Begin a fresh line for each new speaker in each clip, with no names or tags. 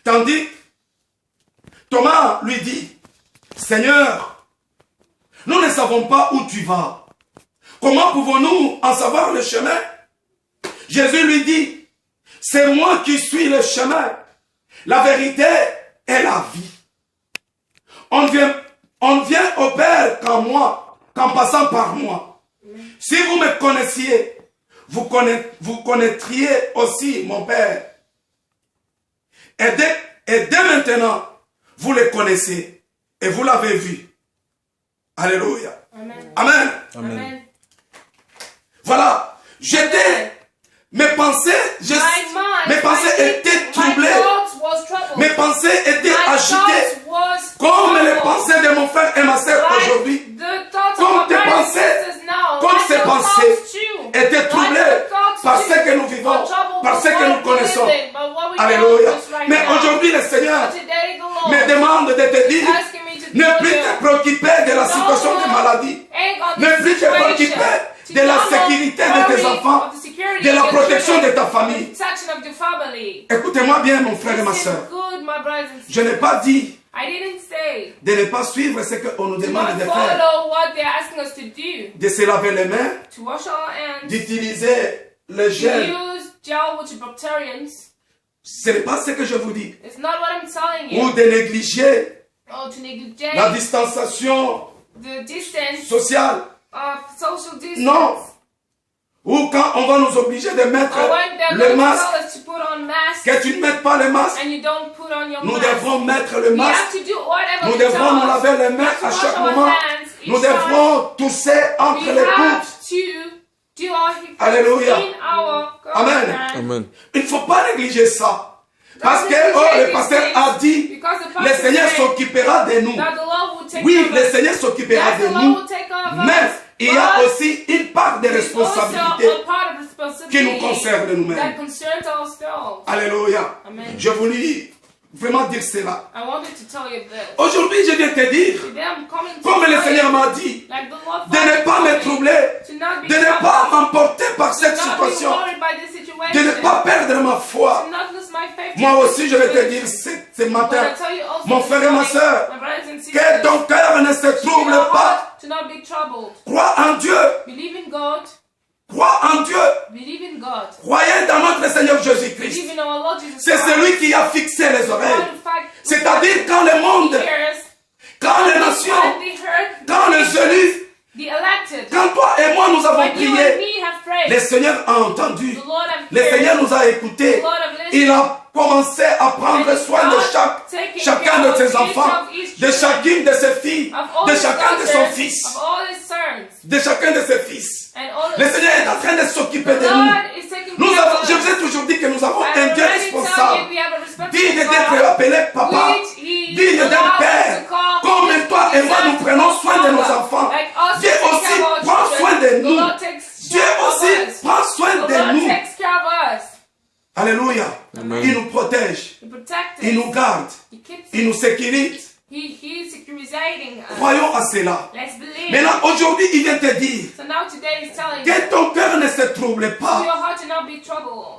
Tandis Thomas lui dit, Seigneur, nous ne savons pas où tu vas. Comment pouvons-nous en savoir le chemin? Jésus lui dit, c'est moi qui suis le chemin, la vérité et la vie. On vient au Père qu'en passant par moi. Si vous me connaissiez, vous connaîtriez aussi mon Père. Et dès maintenant, vous le connaissez et vous l'avez vu. Alléluia. Amen. Amen. Amen. Voilà. Mes pensées étaient troublées. Mes pensées étaient agitées. Comme les pensées de mon frère et ma sœur aujourd'hui. Comme ces pensées étaient troublées par ce que nous vivons, par ce que nous connaissons. Alléluia. Mais aujourd'hui, le Seigneur me demande de te dire, ne plus te préoccuper de la situation de maladie. Ne plus te préoccuper de la sécurité de tes enfants, de la protection de ta famille. Écoutez-moi bien, mon frère et ma soeur. Je n'ai pas dit de ne pas suivre ce qu'on nous demande de faire, de se laver les mains, d'utiliser le gel. Ce n'est pas ce que je vous dis. Ou de négliger la distanciation sociale. Non. Ou quand on va nous obliger de mettre le masque, que tu ne mettes pas le masque, nous devrons mettre le masque, nous devrons nous laver les mains à chaque moment, nous devrons tousser entre les coudes. Alléluia. Amen. Amen. Il ne faut pas négliger ça. Parce que le pasteur a dit, le Seigneur s'occupera de nous. Oui, le Seigneur s'occupera de nous, mais il y a aussi une part de responsabilité qui nous concerne nous-mêmes. Alléluia. Je voulais vraiment dire cela. Aujourd'hui, je viens te dire, comme le Seigneur m'a dit, de ne pas me troubler, de ne pas m'emporter par cette situation, de ne pas perdre ma foi. Moi aussi, je vais te dire ce matin, mon frère et ma soeur, que ton cœur ne se trouble pas. Crois en Dieu. Crois en Dieu. Croyez dans notre Seigneur Jésus-Christ. C'est celui qui a fixé les oreilles. C'est-à-dire quand le monde, quand les nations, quand les élus, quand toi et moi nous avons prié, le Seigneur a entendu. Le Seigneur nous a écoutés. Il a commencé à prendre soin de chacun de ses enfants, de chacune de ses filles, de chacun de son fils, de chacun de ses fils. Le Seigneur est en train de s'occuper de nous. Je vous ai toujours dit que nous avons un Dieu responsable, digne d'être appelé papa, digne d'être père. Comme toi et moi nous prenons soin de nos enfants, Dieu aussi prend soin de nous. Dieu aussi prend soin de nous. Alléluia. Amen. Il nous protège. Il nous garde. Il nous sécurise. Croyons à cela. Maintenant, aujourd'hui, il vient te dire que ton cœur ne se trouble pas.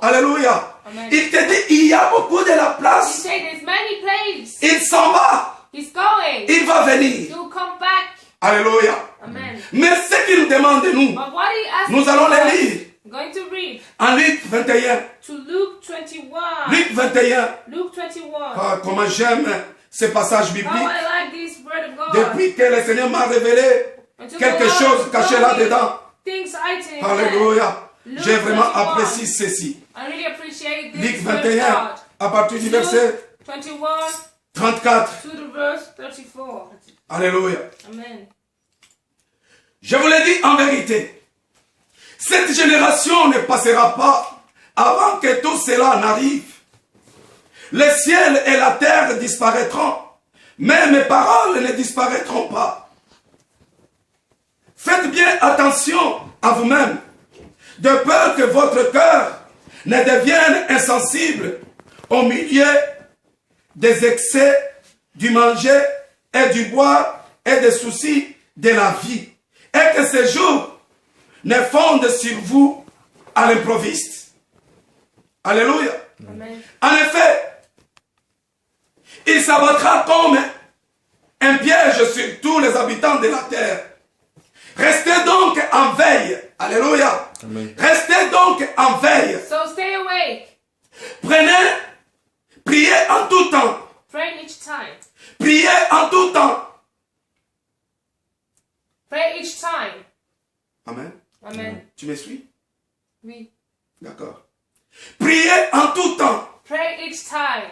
Alléluia. Amen. Il te dit, il y a beaucoup de la place. Il s'en va. Il va venir. Alléluia. Amen. Mais ce qu'il nous demande de nous, nous allons le lire. En Luc 21. Luc 21. Ah, comment j'aime ce passage biblique. Depuis que le Seigneur m'a révélé quelque chose caché là-dedans. Alléluia. J'ai vraiment apprécié ceci. Luc 21, à partir du verset 34. Alléluia. Amen. Je vous l'ai dit en vérité. Cette génération ne passera pas avant que tout cela n'arrive. Le ciel et la terre disparaîtront, mais mes paroles ne disparaîtront pas. Faites bien attention à vous-même, de peur que votre cœur ne devienne insensible au milieu des excès du manger et du boire et des soucis de la vie, et que ces jours ne fondent sur vous à l'improviste. Alléluia. Amen. En effet, s'abattra comme un piège sur tous les habitants de la terre. Restez donc en veille. Alléluia. Amen. Restez donc en veille.
So stay awake.
Priez en tout temps.
Pray each time.
Priez en tout temps.
Pray each time.
Amen.
Amen.
Tu me suis?
Oui.
D'accord. Priez en tout temps.
Pray each time.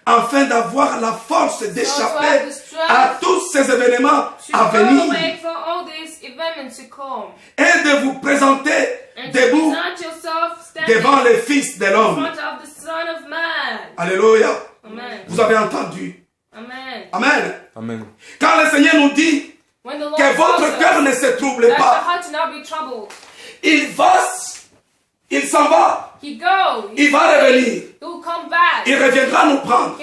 Afin d'avoir la force d'échapper à tous ces événements à venir et de vous présenter debout devant les fils de l'homme. Alléluia.
Amen.
Vous avez entendu.
Amen.
Amen.
Amen.
Quand le Seigneur nous dit que votre cœur ne se trouble pas, il s'en va. Il va revenir. Il reviendra nous prendre.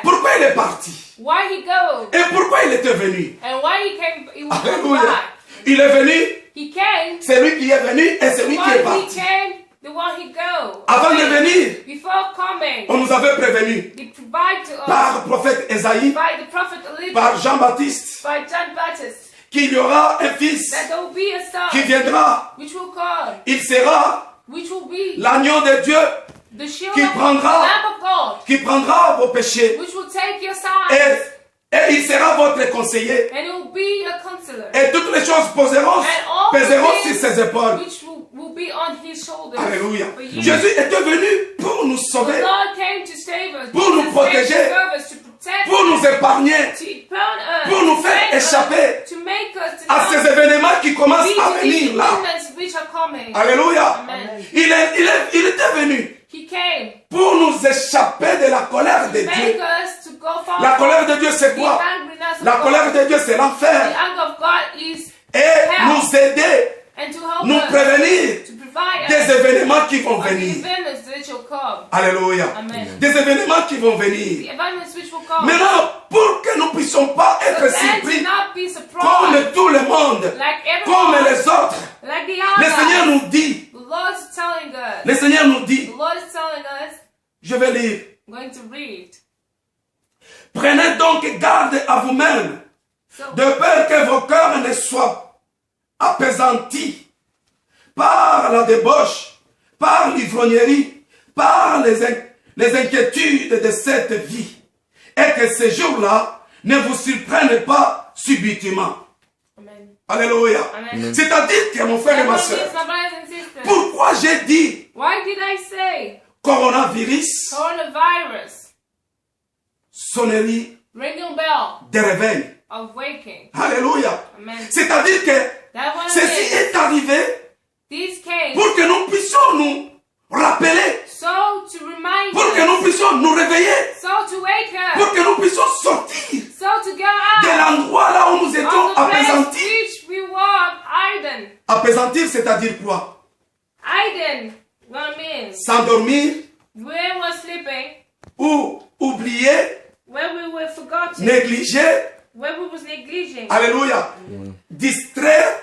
Pourquoi il est parti? Et pourquoi il était venu? Alléluia. Il est venu. C'est lui qui est venu et c'est lui qui est parti. Avant de venir, on nous avait prévenu par le prophète Esaïe, par Jean-Baptiste, qu'il y aura un fils qui viendra. Il sera l'agneau de Dieu qui prendra vos péchés et il sera votre conseiller. Et toutes les choses pèseront sur ses épaules. Alléluia. Jésus était venu pour nous sauver, pour nous protéger, pour nous épargner, pour nous faire échapper à ces événements qui commencent à venir là. Alléluia. Il était venu pour nous échapper de la colère de Dieu. La colère de Dieu, c'est quoi? La colère de Dieu, c'est l'enfer. Et nous aider, nous prévenir des événements qui vont venir. Alléluia. Des événements qui vont venir. Maintenant, pour que nous ne puissions pas être surpris comme tout le monde, comme les autres, le Seigneur nous dit, le Seigneur nous dit, je vais lire. Prenez donc garde à vous-même, de peur que vos cœurs ne soient appesantis par la débauche, par l'ivrognerie, par les inquiétudes de cette vie, et que ces jours-là ne vous surprennent pas subitement. Amen. Alléluia. C'est-à-dire que mon frère et ma soeur, pourquoi j'ai dit coronavirus, sonnerie de réveil. Alléluia. C'est-à-dire que ceci est arrivé pour que nous puissions nous rappeler, pour que nous puissions nous réveiller, pour que nous puissions sortir de l'endroit là où nous étions appesantis. Appesantir, c'est-à-dire quoi? S'endormir ou oublier, négliger, alléluia, distraire,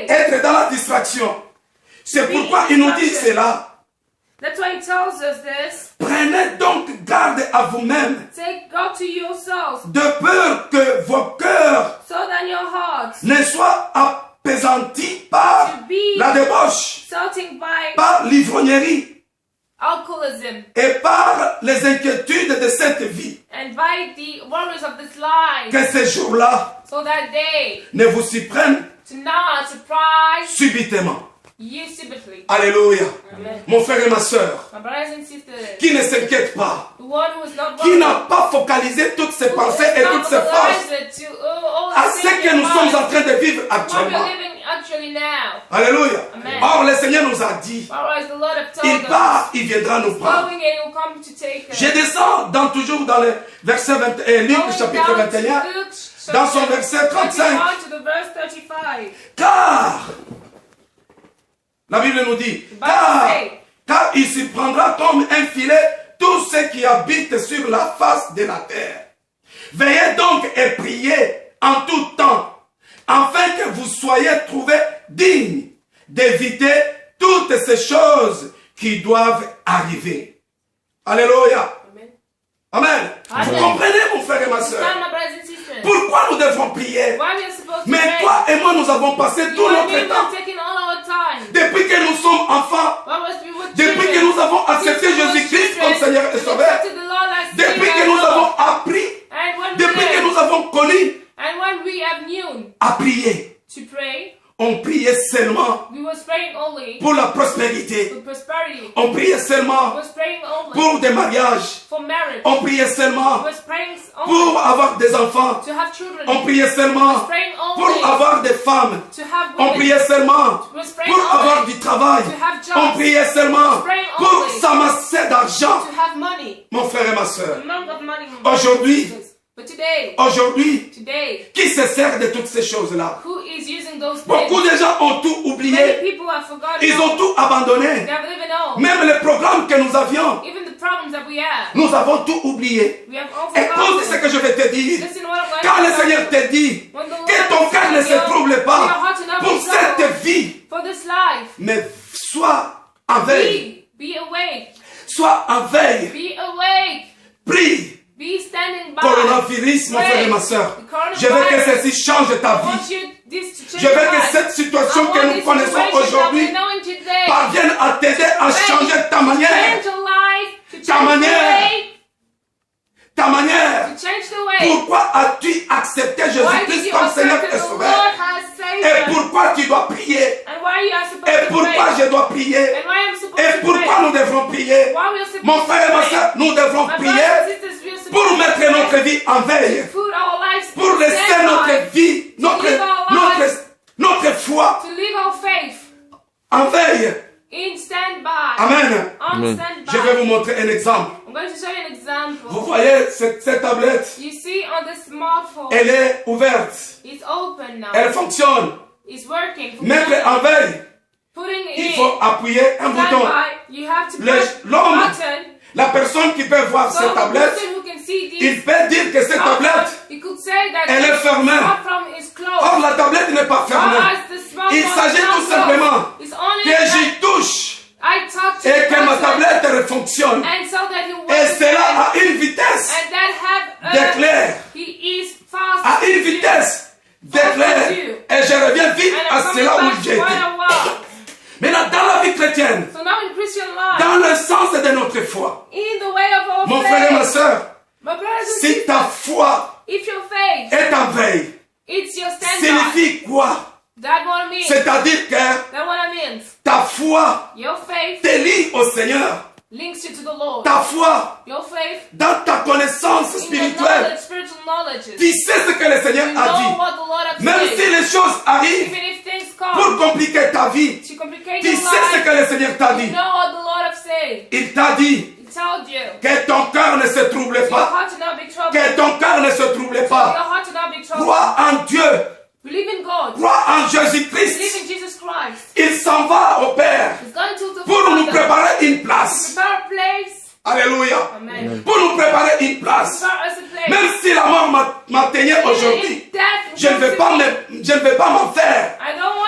être dans la distraction. C'est pourquoi il nous dit cela. Prenez donc garde à vous-même, de peur que vos cœurs ne soient appesantis par la débauche, par l'ivrognerie et par les inquiétudes de cette vie. Que ces jours-là ne vous surprennent subitement. Alléluia. Mon frère et ma soeur, qui ne s'inquiète pas, qui n'a pas focalisé toutes ses pensées et toutes ses forces à ce que nous sommes en train de vivre actuellement. Alléluia. Or, le Seigneur nous a dit, il part, il viendra nous prendre. Je descends toujours dans le verset 21, Luc chapitre 21, dans son verset 35. Car, la Bible nous dit, car il s'y prendra comme un filet tous ceux qui habitent sur la face de la terre. Veillez donc et priez en tout temps, afin que vous soyez trouvés dignes d'éviter toutes ces choses qui doivent arriver. Alléluia. Amen. Vous comprenez, mon frère et ma soeur? Pourquoi nous devons prier? Mais toi et moi, nous avons passé tout notre temps. Depuis que nous sommes enfants, depuis que nous avons accepté Jésus-Christ comme Seigneur et Sauveur, depuis que nous avons appris, depuis que nous avons connu à prier, on priait seulement pour la prospérité. On priait seulement pour des mariages. On priait seulement pour avoir des enfants. On priait seulement pour avoir des femmes. On priait seulement pour avoir du travail. On priait seulement pour s'amasser d'argent. Mon frère et ma soeur, aujourd'hui, qui se sert de toutes ces choses-là? Beaucoup de gens ont tout oublié. Ils ont tout abandonné. Même les programmes que nous avions, nous avons tout oublié. Écoute ce que je vais te dire. Quand le Seigneur te dit que ton cœur ne se trouble pas pour cette vie, mais sois en veille. Sois en veille. Prie. Coronavirus, mon frère et ma soeur. Je veux que ceci change ta vie. Je veux que cette situation que nous connaissons aujourd'hui parvienne à t'aider à changer ta manière. Ta manière. Pourquoi as-tu accepté Jésus-Christ comme Seigneur et Sauveur? Et pourquoi tu dois prier? Et pourquoi je dois prier? Et pourquoi nous devrons prier? Mon frère et ma soeur, nous devrons prier pour mettre notre vie en veille. Pour laisser notre vie, notre foi en veille. Amen. Je vais vous montrer un exemple. Vous voyez cette tablette? Elle est ouverte. Elle fonctionne. Mettre en veille. Il faut appuyer un bouton. L'homme, la personne qui peut voir cette tablette, il peut dire que cette tablette, elle est fermée. Or, la tablette n'est pas fermée. Il s'agit tout simplement que j'y touche et que ma tablette fonctionne. Et cela à une vitesse d'éclair. À une vitesse d'éclair. Et je reviens vite à cela où j'étais. Maintenant, dans la vie chrétienne, dans le sens de notre foi, mon frère et ma soeur, si ta foi est en veille, signifie quoi? C'est-à-dire que ta foi te lie au Seigneur. Ta foi dans ta connaissance spirituelle. Tu sais ce que le Seigneur a dit. Même si les choses arrivent pour compliquer ta vie, tu sais ce que le Seigneur t'a dit. Il t'a dit que ton cœur ne se trouble pas. Que ton cœur ne se trouble pas. Crois en Dieu. Crois en Jésus-Christ. Il s'en va au Père pour nous préparer une place. Alléluia. Pour nous préparer une place. Même si la mort m'atteignait aujourd'hui, je ne vais pas m'en faire.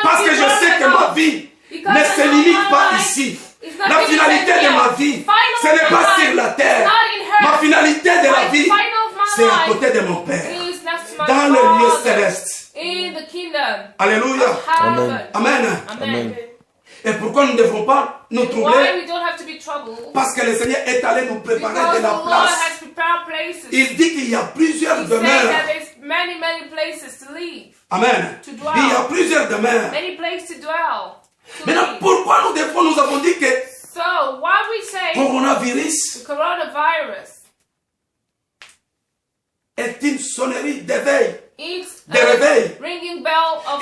Parce que je sais que ma vie ne se limite pas ici. La finalité de ma vie, ce n'est pas sur la terre. Ma finalité de la vie, c'est à côté de mon Père. Dans le lieu céleste. Alléluia. Amen. Amen. Et pourquoi nous ne devons pas nous troubler? Parce que le Seigneur est allé nous préparer de la place. Il dit qu'il y a plusieurs demeures. Amen. Il y a plusieurs demeures. Maintenant, pourquoi nous avons dit que coronavirus est une sonnerie d'éveil, de réveil,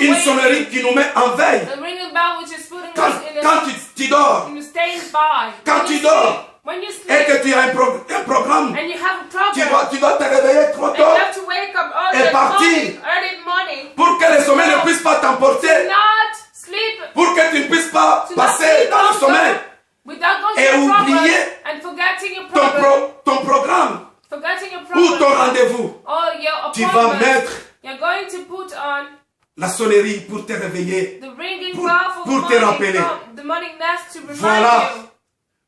une sonnerie qui nous met en veille. Quand tu dors, quand tu dors et que tu as un programme, tu dois te réveiller trop tôt et partir pour que le sommeil ne puisse pas t'emporter, pour que tu ne puisses pas passer dans le sommeil et oublier ton programme ou ton rendez-vous. Tu vas mettre la sonnerie pour te réveiller, pour te rappeler.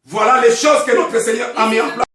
Voilà les choses que notre Seigneur a mis en place.